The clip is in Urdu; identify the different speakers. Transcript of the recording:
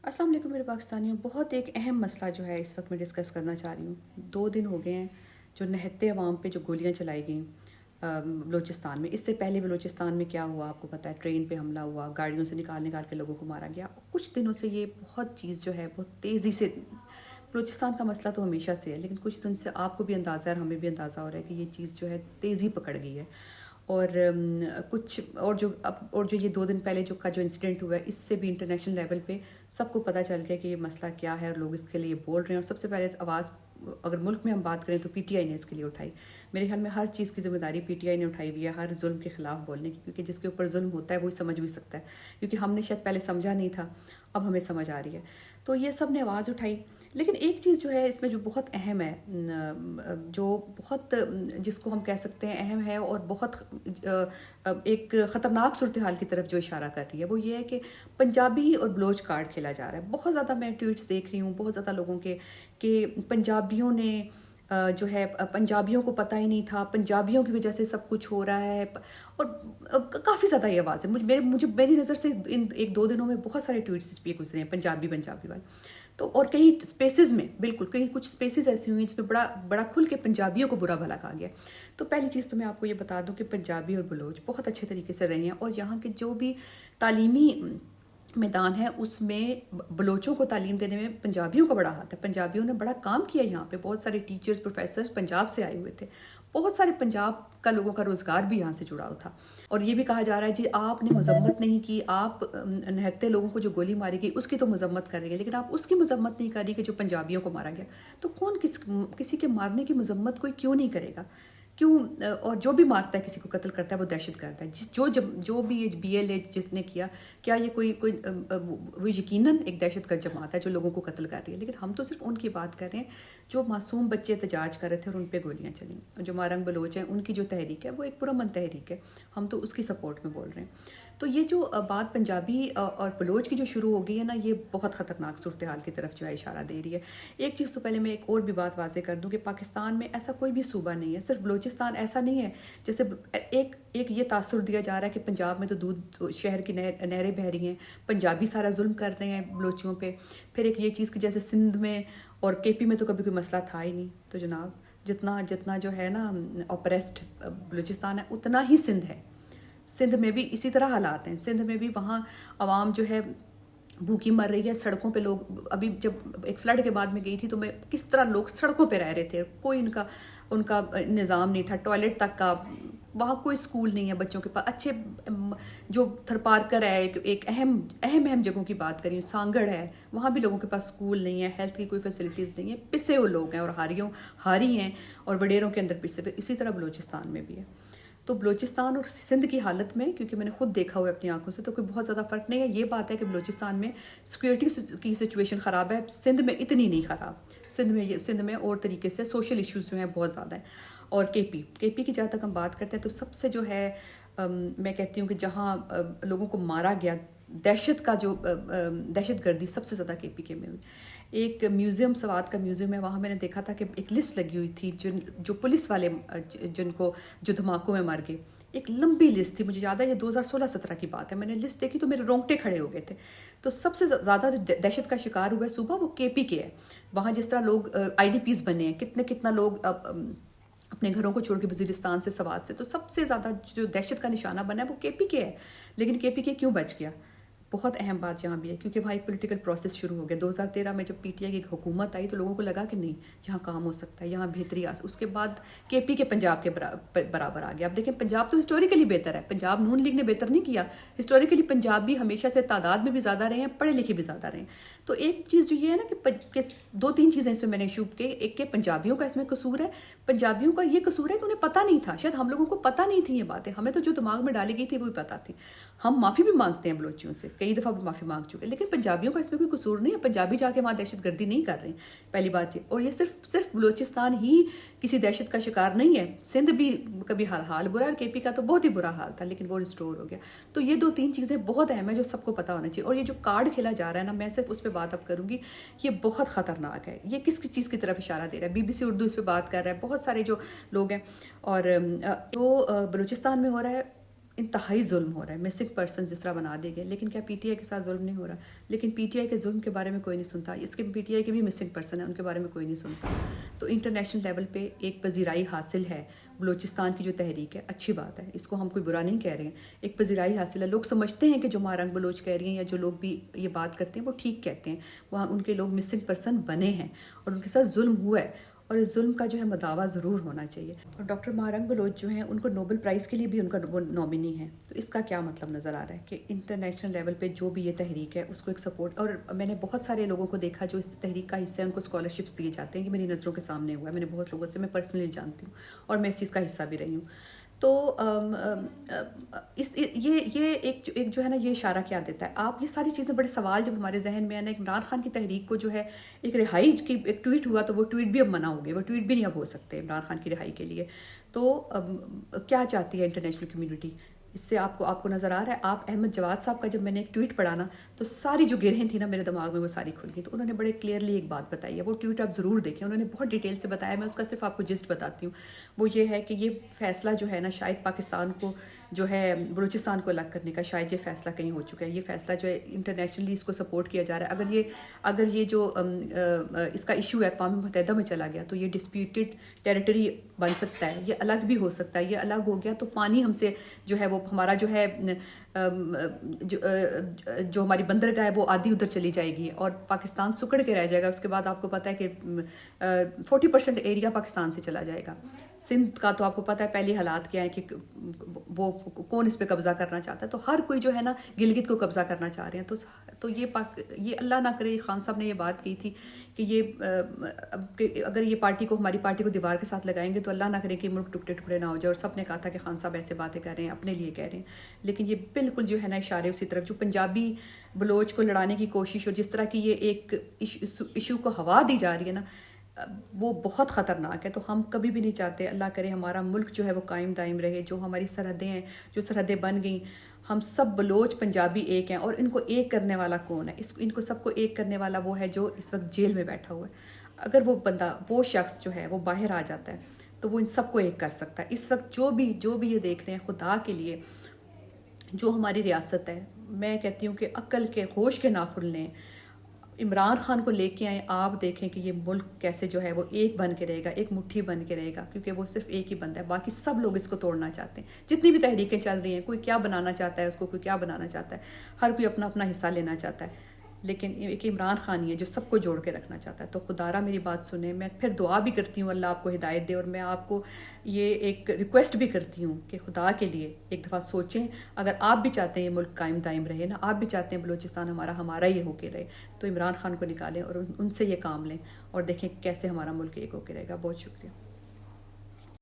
Speaker 1: السلام علیکم میرے پاکستانیوں. بہت ایک اہم مسئلہ جو ہے اس وقت میں ڈسکس کرنا چاہ رہی ہوں. 2 دن ہو گئے ہیں جو نہتے عوام پہ جو گولیاں چلائی گئیں بلوچستان میں. اس سے پہلے بلوچستان میں کیا ہوا آپ کو پتہ ہے. ٹرین پہ حملہ ہوا, گاڑیوں سے نکال کے لوگوں کو مارا گیا. کچھ دنوں سے یہ بہت چیز جو ہے بہت تیزی سے, بلوچستان کا مسئلہ تو ہمیشہ سے ہے لیکن کچھ دن سے آپ کو بھی اندازہ ہے اور ہمیں بھی اندازہ ہو رہا ہے کہ یہ چیز جو ہے تیزی پکڑ گئی ہے. اور جو یہ 2 دن پہلے جو انسیڈنٹ ہوا ہے, اس سے بھی انٹرنیشنل لیول پہ سب کو پتہ چل گیا کہ یہ مسئلہ کیا ہے اور لوگ اس کے لیے بول رہے ہیں. اور سب سے پہلے آواز اگر ملک میں ہم بات کریں تو پی ٹی آئی نے اس کے لیے اٹھائی. میرے خیال میں ہر چیز کی ذمہ داری پی ٹی آئی نے اٹھائی ہوئی ہے, ہر ظلم کے خلاف بولنے کی, کیونکہ جس کے اوپر ظلم ہوتا ہے وہی سمجھ بھی سکتا ہے. کیونکہ ہم نے شاید پہلے سمجھا نہیں تھا, اب ہمیں سمجھ آ رہی ہے. تو یہ سب نے آواز اٹھائی. لیکن ایک چیز جو ہے اس میں جو بہت اہم ہے, جو بہت جس کو ہم کہہ سکتے ہیں اہم ہے اور بہت ایک خطرناک صورتحال کی طرف جو اشارہ کر رہی ہے, وہ یہ ہے کہ پنجابی اور بلوچ کارڈ کھیلا جا رہا ہے. بہت زیادہ میں ٹویٹس دیکھ رہی ہوں بہت زیادہ لوگوں کے کہ پنجابیوں نے جو ہے پنجابیوں کو پتہ ہی نہیں تھا, پنجابیوں کی وجہ سے سب کچھ ہو رہا ہے. اور کافی زیادہ یہ آواز ہے. میری نظر سے ان 1-2 دنوں میں بہت سارے ٹویٹس اس پہ گزرے ہیں پنجابی والے. تو اور کئی اسپیسز میں کچھ اسپیسز ایسی ہوئی جس میں بڑا کھل کے پنجابیوں کو برا بھلا کہا گیا. تو پہلی چیز تو میں آپ کو یہ بتا دوں کہ پنجابی اور بلوچ بہت اچھے طریقے سے رہے ہیں, اور یہاں کے جو بھی تعلیمی میدان ہے اس میں بلوچوں کو تعلیم دینے میں پنجابیوں کا بڑا ہاتھ ہے. پنجابیوں نے بڑا کام کیا یہاں پہ. بہت سارے ٹیچرز پروفیسرز پنجاب سے آئے ہوئے تھے. بہت سارے پنجاب کا لوگوں کا روزگار بھی یہاں سے جڑا ہوا تھا. اور یہ بھی کہا جا رہا ہے جی آپ نے مذمت نہیں کی, آپ نہتے لوگوں کو جو گولی ماری گئی اس کی تو مذمت کر رہی ہے, لیکن آپ اس کی مذمت نہیں کر رہی کہ جو پنجابیوں کو مارا گیا. تو کون کسی کے مارنے کی مذمت کوئی کیوں نہیں کرے گا, کیوں؟ اور جو بھی مارتا ہے کسی کو قتل کرتا ہے وہ دہشت گرد ہے. جو بھی یہ بی ایل اے جس نے کیا یہ کوئی وہ یقیناً ایک دہشت گرد جماعت ہے جو لوگوں کو قتل کر رہی ہے. لیکن ہم تو صرف ان کی بات کر رہے ہیں جو معصوم بچے احتجاج کر رہے تھے اور ان پہ گولیاں چلیں. جو مارنگ بلوچ ہیں ان کی جو تحریک ہے وہ ایک پرامن تحریک ہے, ہم تو اس کی سپورٹ میں بول رہے ہیں. تو یہ جو بات پنجابی اور بلوچ کی جو شروع ہو گئی ہے نا, یہ بہت خطرناک صورتحال کی طرف جو ہے اشارہ دے رہی ہے. ایک چیز تو پہلے میں ایک اور بھی بات واضح کر دوں کہ پاکستان میں ایسا کوئی بھی صوبہ نہیں ہے, صرف بلوچستان ایسا نہیں ہے. جیسے ایک یہ تاثر دیا جا رہا ہے کہ پنجاب میں تو دودھ شہر کی نہریں بہہ رہی ہیں, پنجابی سارا ظلم کر رہے ہیں بلوچوں پہ. پھر ایک یہ چیز کہ جیسے سندھ میں اور کے پی میں تو کبھی کوئی مسئلہ تھا ہی نہیں. تو جناب جتنا جو ہے نا اوپریسڈ بلوچستان ہے اتنا ہی سندھ ہے. سندھ میں بھی اسی طرح حالات ہیں. سندھ میں بھی وہاں عوام جو ہے بھوکی مر رہی ہے سڑکوں پہ. لوگ ابھی جب ایک فلڈ کے بعد میں گئی تھی تو میں کس طرح لوگ سڑکوں پہ رہ رہے تھے, کوئی ان کا نظام نہیں تھا ٹوائلٹ تک کا. وہاں کوئی سکول نہیں ہے بچوں کے پاس اچھے. جو تھرپارکر ہے ایک اہم جگہوں کی بات کری, سانگڑ ہے, وہاں بھی لوگوں کے پاس سکول نہیں ہے, ہیلتھ کی کوئی فیسلٹیز نہیں ہے. پسے ہوئے لوگ ہیں اور ہاری ہیں اور وڈیروں کے اندر پسے. اسی طرح بلوچستان میں بھی ہے. تو بلوچستان اور سندھ کی حالت میں, کیونکہ میں نے خود دیکھا ہوا ہے اپنی آنکھوں سے, تو کوئی بہت زیادہ فرق نہیں ہے. یہ بات ہے کہ بلوچستان میں سیکورٹی کی سچویشن خراب ہے, سندھ میں اتنی نہیں خراب. سندھ میں اور طریقے سے سوشل ایشوز جو ہیں بہت زیادہ ہیں. اور کے پی کی جہاں تک ہم بات کرتے ہیں تو سب سے جو ہے میں کہتی ہوں کہ جہاں لوگوں کو مارا گیا, دہشت گردی سب سے زیادہ کے پی میں ہوئی. ایک میوزیم, سوات کا میوزیم ہے, وہاں میں نے دیکھا تھا کہ ایک لسٹ لگی ہوئی تھی جو پولیس والے جو دھماکوں میں مر گئے. ایک لمبی لسٹ تھی, مجھے یاد ہے یہ 2016-17 کی بات ہے. میں نے لسٹ دیکھی تو میرے رونگٹے کھڑے ہو گئے تھے. تو سب سے زیادہ جو دہشت کا شکار ہوا ہے صوبہ وہ کے پی کے ہے. وہاں جس طرح لوگ آئی ڈی پیز بنے ہیں, کتنا لوگ اپنے گھروں کو چھوڑ کے وزیرستان سے, سوات سے, تو سب سے زیادہ جو دہشت کا نشانہ بنا ہے وہ کے پی کے ہے. لیکن کے پی کے کیوں بچ گیا؟ بہت اہم بات یہاں بھی ہے کیونکہ وہاں ایک پولیٹیکل پروسیس شروع ہو گیا. 2013 میں جب پی ٹی آئی کی ایک حکومت آئی تو لوگوں کو لگا کہ نہیں یہاں کام ہو سکتا ہے, یہاں بہتری اس کے بعد کے پی کے پنجاب کے برابر آ گیا. اب دیکھیں پنجاب تو ہسٹوریکلی بہتر ہے, پنجاب نون لیگ نے بہتر نہیں کیا. ہسٹوریکلی پنجاب بھی ہمیشہ سے تعداد میں بھی زیادہ رہے ہیں, پڑھے لکھے بھی زیادہ رہے ہیں. تو ایک چیز جو یہ ہے نا کہ 2-3 چیزیں اس میں نے ایشو کی. ایک کہ پنجابیوں کا اس میں قصور ہے. پنجابیوں کا یہ قصور ہے کہ انہیں پتہ نہیں تھا, شاید ہم لوگوں کو پتہ نہیں تھی یہ باتیں. ہمیں تو جو دماغ میں ڈالی گئی تھی وہی پتہ تھی. ہم معافی بھی مانگتے ہیں بلوچیوں سے, کئی دفعہ بھی معافی مانگ چکے, لیکن پنجابیوں کا اس میں کوئی قصور نہیں ہے. پنجابی جا کے وہاں دہشت گردی نہیں کر رہے ہیں, پہلی بات یہ. اور یہ صرف بلوچستان ہی کسی دہشت کا شکار نہیں ہے, سندھ بھی کبھی حال برا, اور کے پی کا تو بہت ہی برا حال تھا لیکن وہ ریسٹور ہو گیا. تو یہ 2-3 چیزیں بہت اہم ہیں جو سب کو پتہ ہونا چاہیے. اور یہ جو کارڈ کھیلا جا رہا ہے نا, میں صرف اس پہ بات اب کروں گی, یہ بہت خطرناک ہے. یہ کس چیز کی طرف اشارہ دے رہا ہے؟ بی بی سی اردو اس پہ بات کر رہا ہے, بہت سارے جو لوگ ہیں. اور تو بلوچستان میں ہو رہا ہے انتہائی ظلم ہو رہا ہے، مسنگ پرسن جس طرح بنا دیے گئے. لیکن کیا پی ٹی آئی کے ساتھ ظلم نہیں ہو رہا؟ لیکن پی ٹی آئی کے ظلم کے بارے میں کوئی نہیں سنتا. اس کے پی ٹی آئی کے بھی مسنگ پرسن ہیں، ان کے بارے میں کوئی نہیں سنتا. تو انٹرنیشنل لیول پہ ایک پذیرائی حاصل ہے. بلوچستان کی جو تحریک ہے اچھی بات ہے، اس کو ہم کوئی برا نہیں کہہ رہے ہیں. ایک پذیرائی حاصل ہے. لوگ سمجھتے ہیں کہ جو مہارنگ بلوچ کہہ رہی ہیں یا جو لوگ بھی یہ بات کرتے ہیں وہ ٹھیک کہتے ہیں. وہاں ان کے لوگ مسنگ پرسن بنے ہیں اور ان کے ساتھ ظلم ہوا ہے، اور اس ظلم کا جو ہے مداوع ضرور ہونا چاہیے. اور ڈاکٹر مہارنگ بلوچ جو ہیں ان کو نوبل پرائز کے لیے بھی ان کا وہ نامنی ہے. تو اس کا کیا مطلب نظر آ رہا ہے کہ انٹرنیشنل لیول پہ جو بھی یہ تحریک ہے اس کو ایک سپورٹ. اور میں نے بہت سارے لوگوں کو دیکھا جو اس تحریک کا حصہ ہے، ان کو اسکالرشپس دیے جاتے ہیں. یہ میری نظروں کے سامنے ہوا ہے، میں نے بہت لوگوں سے، میں پرسنلی جانتی ہوں اور میں اس چیز کا حصہ بھی رہی ہوں. تو یہ ایک جو ہے نا، یہ اشارہ کیا دیتا ہے. آپ یہ ساری چیزیں بڑے سوال جب ہمارے ذہن میں آنا، ایک عمران خان کی تحریک کو جو ہے ایک رہائی کی ایک ٹویٹ ہوا تو وہ ٹویٹ بھی اب منع ہو گئے، وہ ٹویٹ بھی نہیں اب ہو سکتے عمران خان کی رہائی کے لیے. تو کیا چاہتی ہے انٹرنیشنل کمیونٹی؟ اس سے آپ کو نظر آ رہا ہے. آپ احمد جواد صاحب کا جب میں نے ایک ٹویٹ پڑھا نا تو ساری جو گرہیں تھیں نا میرے دماغ میں وہ ساری کھل گئی. تو انہوں نے بڑے کلیئرلی ایک بات بتائی ہے، وہ ٹویٹ آپ ضرور دیکھیں، انہوں نے بہت ڈیٹیل سے بتایا. میں اس کا صرف آپ کو جسٹ بتاتی ہوں. وہ یہ ہے کہ یہ فیصلہ جو ہے نا شاید پاکستان کو جو ہے بلوچستان کو الگ کرنے کا، شاید یہ فیصلہ کہیں ہو چکا ہے. یہ فیصلہ جو ہے انٹرنیشنلی اس کو سپورٹ کیا جا رہا ہے. اگر یہ جو اس کا ایشو ہے اقوام متحدہ میں چلا گیا تو یہ ڈسپیوٹڈ ٹیریٹری بن سکتا ہے، یہ الگ بھی ہو سکتا ہے. یہ الگ ہو گیا تو پانی ہم سے جو ہے وہ ہمارا جو ہے جو ہماری بندرگاہ ہے وہ آدھی ادھر چلی جائے گی اور پاکستان سکڑ کے رہ جائے گا. اس کے بعد آپ کو پتہ ہے کہ 40% ایریا پاکستان سے چلا جائے گا. سندھ کا تو آپ کو پتہ ہے پہلے حالات کیا ہے کہ وہ کون اس پہ قبضہ کرنا چاہتا ہے. تو ہر کوئی جو ہے نا گلگت کو قبضہ کرنا چاہ رہے ہیں. تو یہ اللہ نہ کرے، خان صاحب نے یہ بات کی تھی کہ اگر یہ ہماری پارٹی کو دیوار کے ساتھ لگائیں گے تو اللہ نہ کرے کہ ملک ٹکڑے ٹکڑے نہ ہو جائے. اور سب نے کہا تھا کہ خان صاحب ایسے باتیں کر رہے ہیں، اپنے لیے کہہ رہے ہیں. لیکن یہ بالکل جو ہے نا اشارے اسی طرف جو پنجابی بلوچ کو لڑانے کی کوشش اور جس طرح کی یہ ایک ایشو کو ہوا دی جا رہی ہے نا، وہ بہت خطرناک ہے. تو ہم کبھی بھی نہیں چاہتے، اللہ کرے ہمارا ملک جو ہے وہ قائم دائم رہے. جو ہماری سرحدیں ہیں، جو سرحدیں بن گئیں، ہم سب بلوچ پنجابی ایک ہیں. اور ان کو ایک کرنے والا کون ہے؟ ان کو سب کو ایک کرنے والا وہ ہے جو اس وقت جیل میں بیٹھا ہوا ہے. اگر وہ شخص جو ہے وہ باہر آ جاتا ہے تو وہ ان سب کو ایک کر سکتا ہے. اس وقت جو بھی یہ دیکھ رہے ہیں، خدا کے لیے جو ہماری ریاست ہے، میں کہتی ہوں کہ عقل کے ہوش کے ناخن لیں، عمران خان کو لے کے آئیں. آپ دیکھیں کہ یہ ملک کیسے جو ہے وہ ایک بن کے رہے گا، ایک مٹھی بن کے رہے گا. کیونکہ وہ صرف ایک ہی بندہ ہے، باقی سب لوگ اس کو توڑنا چاہتے ہیں. جتنی بھی تحریکیں چل رہی ہیں، کوئی کیا بنانا چاہتا ہے اس کو، کوئی کیا بنانا چاہتا ہے، ہر کوئی اپنا اپنا حصہ لینا چاہتا ہے. لیکن ایک عمران خان ہی ہے جو سب کو جوڑ کے رکھنا چاہتا ہے. تو خدارا میری بات سنیں. میں پھر دعا بھی کرتی ہوں اللہ آپ کو ہدایت دے. اور میں آپ کو یہ ایک ریکویسٹ بھی کرتی ہوں کہ خدا کے لیے ایک دفعہ سوچیں. اگر آپ بھی چاہتے ہیں یہ ملک قائم دائم رہے نا، آپ بھی چاہتے ہیں بلوچستان ہمارا ہی ہو کے رہے، تو عمران خان کو نکالیں اور ان سے یہ کام لیں اور دیکھیں کیسے ہمارا ملک ایک ہو کے رہے گا. بہت شکریہ.